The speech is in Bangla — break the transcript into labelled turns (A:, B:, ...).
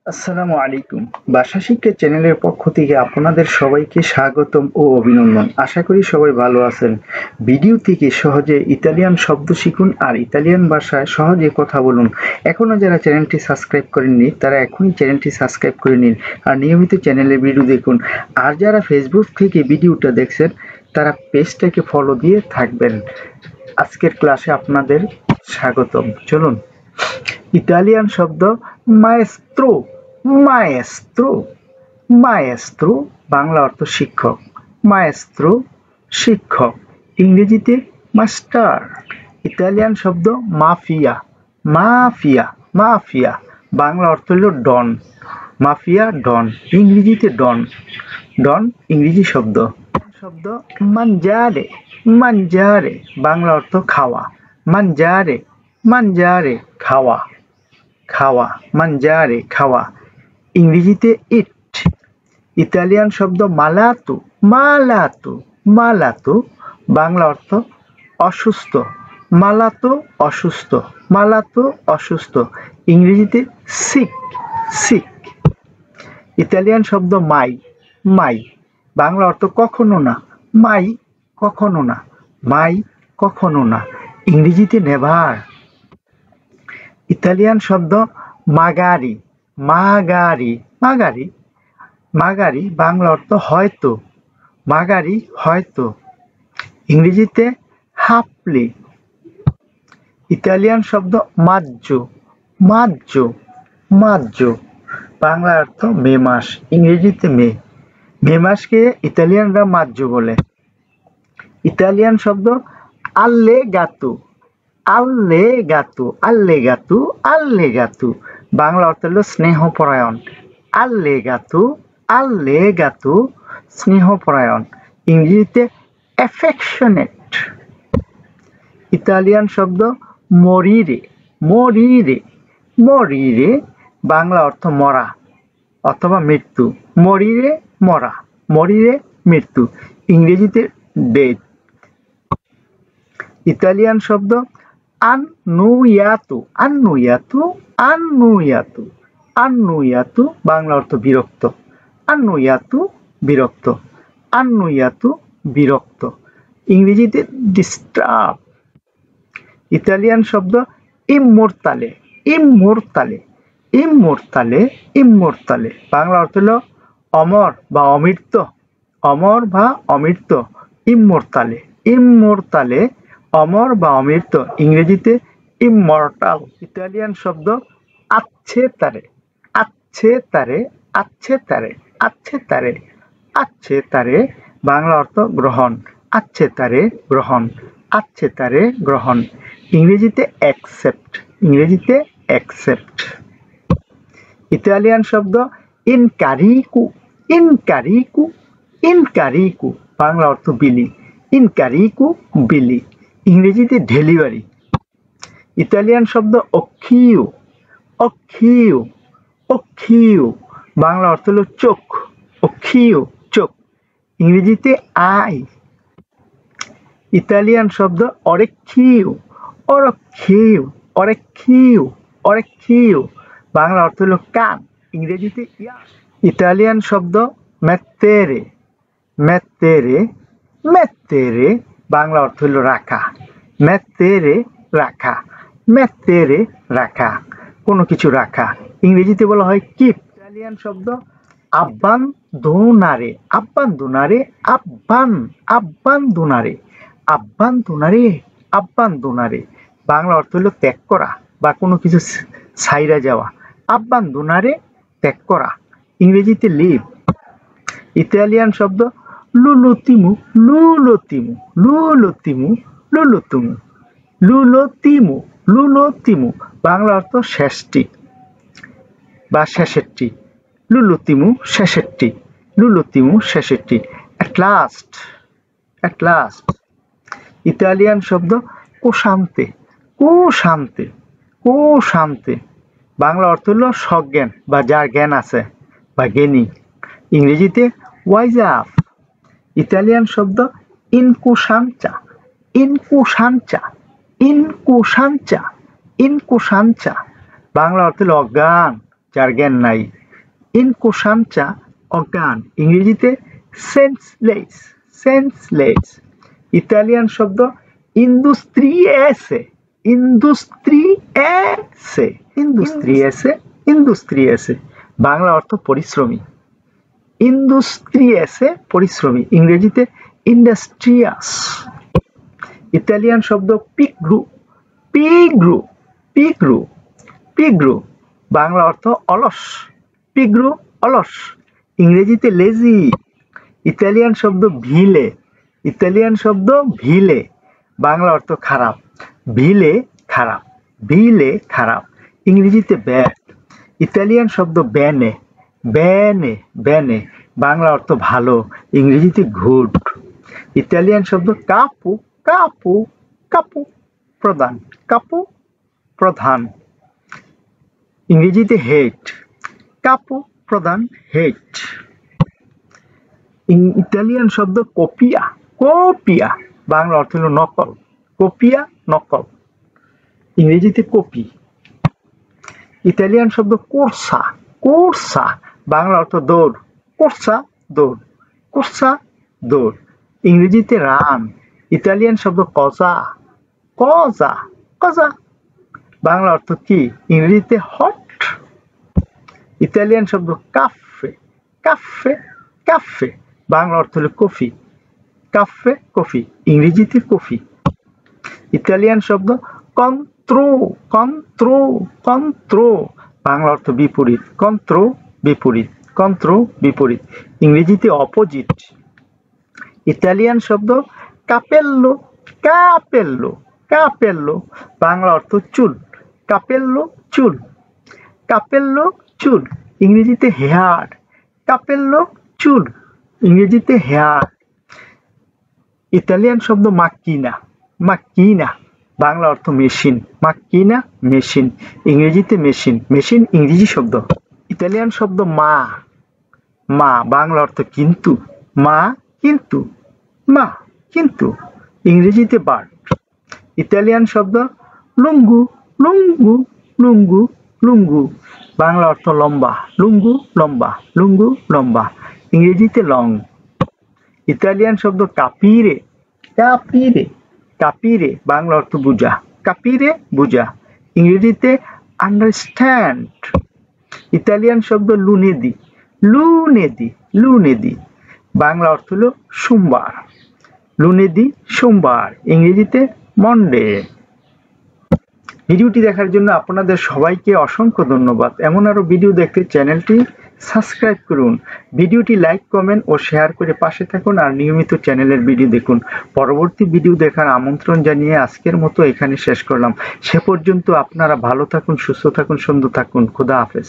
A: আসসালামু আলাইকুম। ভাষা শিক্ষা চ্যানেলের পক্ষ থেকে আপনাদের সবাইকে স্বাগতম ও অভিনন্দন। আশা করি সবাই ভালো আছেন। ভিডিও থেকে সহজে ইতালিয়ান শব্দ শিখুন আর ইতালিয়ান ভাষায় সহজে কথা বলুন। এখনও যারা চ্যানেলটি সাবস্ক্রাইব করেননি তারা এখনই চ্যানেলটি সাবস্ক্রাইব করে নিন আর নিয়মিত চ্যানেলের ভিডিও দেখুন। আর যারা ফেসবুক থেকে ভিডিওটা দেখছেন তারা পেজটাকে ফলো দিয়ে থাকবেন। আজকের ক্লাসে আপনাদের স্বাগতম। চলুন। ইতালিয়ান শব্দ মায়েস্ত্রো। মায়েস্ত্রো মায়েস্ত্রো বাংলা অর্থ শিক্ষক। মায়েস্ত্রো শিক্ষক, ইংরেজিতে মাস্টার। ইতালিয়ান শব্দ মাফিয়া। মাফিয়া মাফিয়া বাংলা অর্থ হল ডন। মাফিয়া ডন, ইংরেজিতে ডন। ডন ইংরেজি শব্দ। শব্দ মানজারে। মানজারে বাংলা অর্থ খাওয়া। মানজারে মানজারে খাওয়া খাওয়া মানজারে খাওয়া, ইংরেজিতে ইট। ইতালিয়ান শব্দ মালাতো। মালাতো মালাতো বাংলা অর্থ অসুস্থ। মালাতো অসুস্থ। মালাতো অসুস্থ, ইংরেজিতে সিক। সিক। ইতালিয়ান শব্দ মাই। মাই বাংলা অর্থ কখনো না। মাই কখনো না। মাই কখনো না, ইংরেজিতে নেভার। ইতালিয়ান শব্দ মাগারি। মাগারি মাগারি মাগারি বাংলা অর্থ হয়তো। মাগারি হয়তো, ইংরেজিতে হাফলি। ইতালিয়ান শব্দ মাজ্জো। মাজ্জো মাজ্জো বাংলা অর্থ মে মাস, ইংরেজিতে মে। মে মাসকে ইতালিয়ানরা মাজ্জো বলে। ইতালিয়ান শব্দ আল্লেগাতো। আল্লেগাতো আল্লেগাতো আল্লেগাতো বাংলা অর্থ হল স্নেহপরায়ণ। আল্লেগাতো আল্লেগাতো স্নেহপরায়ণ, ইংরেজিতে অ্যাফেকশনেট। ইতালিয়ান শব্দ মরিরে। মরিরে মরিরে বাংলা অর্থ মরা অথবা মৃত্যু। মরিরে মরা, মরিরে মৃত্যু, ইংরেজিতে ডেথ। ইতালিয়ান শব্দ আন্নুয়াতো। আন্নুয়াতো আন্নুয়াতো আন্নুয়াতো বাংলা অর্থ বিরক্ত। আন্নুয়াতো বিরক্ত। আন্নুয়াতো বিরক্ত, ইংরেজিতে ডিস্টার্ব। ইতালিয়ান শব্দ ইমোর্তালে। ইমোর্তালে ইমোর্তালে ইমোর্তালে বাংলা অর্থ হল অমর বা অমৃত। অমর বা অমৃত, ইমোর্তালে। ইমোর্তালে অমর বা অমৃত, ইংরেজিতে ইমমর্টাল। ইতালিয়ান শব্দ আচ্ছে তারে। আচ্ছে তারে আচ্ছে তারে আচ্ছে তারে আচ্ছে তারে বাংলা অর্থ গ্রহণ। আচ্ছে তারে গ্রহণ। আচ্ছে তারে গ্রহণ, ইংরেজিতে অ্যাকসেপ্ট। ইংরেজিতে অ্যাকসেপ্ট। ইতালিয়ান শব্দ ইনকারিকু। ইনকারিকু ইনকারিকু বাংলা অর্থ বিলি। ইনকারিকু বিলি, ইংরেজিতে ডেলিভারি। ইতালিয়ান শব্দ অক্ষিও। অক্ষিও অক্ষিও বাংলা অর্থ হল চোখ। অক্ষিও চোখ, ইংরেজিতে আই। ইতালিয়ান শব্দ অরেক্ষিও। অরক্ষিও অরেক্ষিও অরেক্ষিও বাংলা অর্থ হল কান, ইংরেজিতে ইয়া। ইতালিয়ান শব্দ মেত্তেরে। মেত্তেরে মেত্তেরে বাংলা অর্থ হল রাখা। মেত্তেরে রাখা। মেত্তেরে রাখা, কোনো কিছু রাখা, ইংরেজিতে বলা হয় কিপ। ইতালিয়ান শব্দ আব্বান্দোনারে। আব্বান্দোনারে আব্বান আব্বান্দোনারে আব্বান্দোনারে আব্বান্দোনারে বাংলা অর্থ হল ত্যাগ করা বা কোনো কিছু ছাইরা যাওয়া। আব্বান্দোনারে ত্যাগ করা, ইংরেজিতে লিভ। ইতালিয়ান শব্দ লুলোতিমু। লুলোতিমু লুলোতিমু লুলোতিমু লুলোতিমু লুলোতিমু বাংলা অর্থ শেষটি বা শেষেরটি। লুলোতিমু শেষেরটি। লুলোতিমু শেষেরটি, at last. At last. Italian শব্দ কোশান্তে। কোশান্তে কোশান্তে বাংলা অর্থ হল সজ্ঞান বা যার জ্ঞান আছে বা জ্ঞানী, ইংরেজিতে ওয়াইজ আপ। ইতালিয়ান শব্দ ইনকুশাঞ্চা। ইনকুশাঞ্চা ইনকুশাঞ্চা ইনকুশাঞ্চা বাংলা অর্থ হল অজ্ঞান, যার জ্ঞান নাই। ইনকোশানচা অজ্ঞান, ইংরেজিতে সেন্সলেস, সেন্সলেস। ইতালিয়ান শব্দ ইন্ডুস্ট্রিয়েসে, ইন্ডুস্ট্রিয়েসে, ইন্ডুস্ট্রিয়েসে, ইন্ডুস্ট্রিয়েসে। বাংলা অর্থ পরিশ্রমী। ইন্ডুস্ট্রিয়েসে পরিশ্রমী, ইংরেজিতে ইন্ডাস্ট্রিয়াস। ইতালিয়ান শব্দ পিগ্রু, পিগ্রু, পিগ্রু, পিগ্রু। বাংলা অর্থ অলস, পিগ্রু অলস, ইংরেজিতে লেজি। ইতালিয়ান শব্দ ভিলে, ইতালিয়ান শব্দ ভিলে। বাংলা অর্থ খারাপ, ভিলে খারাপ, ভিলে খারাপ, ইংরেজিতে ব্যাড। ইতালিয়ান শব্দ ব্যানে, ব্যানে, ব্যানে। বাংলা অর্থ ভালো, ইংরেজিতে গুড। ইতালিয়ান শব্দ কাপু, কাপু, কাপু প্রধান, কাপু প্রধান, ইংরেজিতে হেড। কাপু প্রধান, হেড। ইতালিয়ান শব্দ কপিয়া, কপিয়া। বাংলা অর্থ হল নকল, কপিয়া নকল, ইংরেজিতে কপি। ইতালিয়ান শব্দ কোর্সা, কোর্সা। বাংলা অর্থ দৌড়, কোর্সা দৌড়, কোর্সা দৌড়, ইংরেজিতে রান। ইতালিয়ান শব্দ কজা, কজা, কজা। বাংলা অর্থ কি, ইংরেজিতে হট। ইতালিয়ান শব্দ কাফে, কাফে, কাফে। বাংলা অর্থ হলো কফি, কাফে কফি, ইংরেজিতে কফি। ইতালিয়ান শব্দ কন্ত্রো, কন্ত্রো, কন্ত্রো। বাংলা অর্থ বিপরীত, কন্ত্রো বিপরীত, কন্ত্রো বিপরীত, ইংরেজিতে অপোজিট। ইতালিয়ান শব্দ কাপেল্লো, কাপেল্লো, কাপেল্লো। বাংলা অর্থ চুল, কাপেল্লো চুল, কাপেল্লো চুল, ইংরেজিতে হেয়ার। কাপেল্লো চুল, ইংরেজিতে হেয়ার। ইতালিয়ান শব্দ মাক্কিনা, মাক্কিনা। বাংলা অর্থ মেশিন, মাক্কিনা মেশিন, ইংরেজিতে মেশিন, মেশিন ইংরেজি শব্দ। ইতালিয়ান শব্দ মা, মা। বাংলা অর্থ কিন্তু, মা কিন্তু, মা কিন্তু, ইংরেজিতে বার্ড। ইতালিয়ান শব্দ লুঙ্গু, লুঙ্গু, লুঙ্গু, লুঙ্গু। বাংলা অর্থ লম্বা, লুঙ্গু লম্বা, লুঙ্গু লম্বা, ইংরেজিতে লং। ইতালিয়ান শব্দ কাপিরে, কাপিরে, কাপিরে। বাংলা অর্থ বুঝা, কাপিরে বুঝা, ইংরেজিতে আন্ডারস্ট্যান্ড। ইতালিয়ান শব্দ লুনেদি, লুনেদি, লুনেদি। বাংলা অর্থ হলো সোমবার, লুনেদি সোমবার, ইংরেজিতে মন্ডে। ভিডিওটি দেখার জন্য আপনাদের সবাইকে অসংখ্য ধন্যবাদ। এমন আরো ভিডিও দেখতে চ্যানেলটি সাবস্ক্রাইব করুন, ভিডিওটি লাইক, কমেন্ট ও শেয়ার করে পাশে থাকুন আর নিয়মিত চ্যানেলের ভিডিও দেখুন। পরবর্তী ভিডিও দেখার আমন্ত্রণ জানিয়ে আজকের মতো এখানে শেষ করলাম। সে পর্যন্ত আপনারা ভালো থাকুন, সুস্থ থাকুন, সুন্দর থাকুন। খোদা হাফেজ।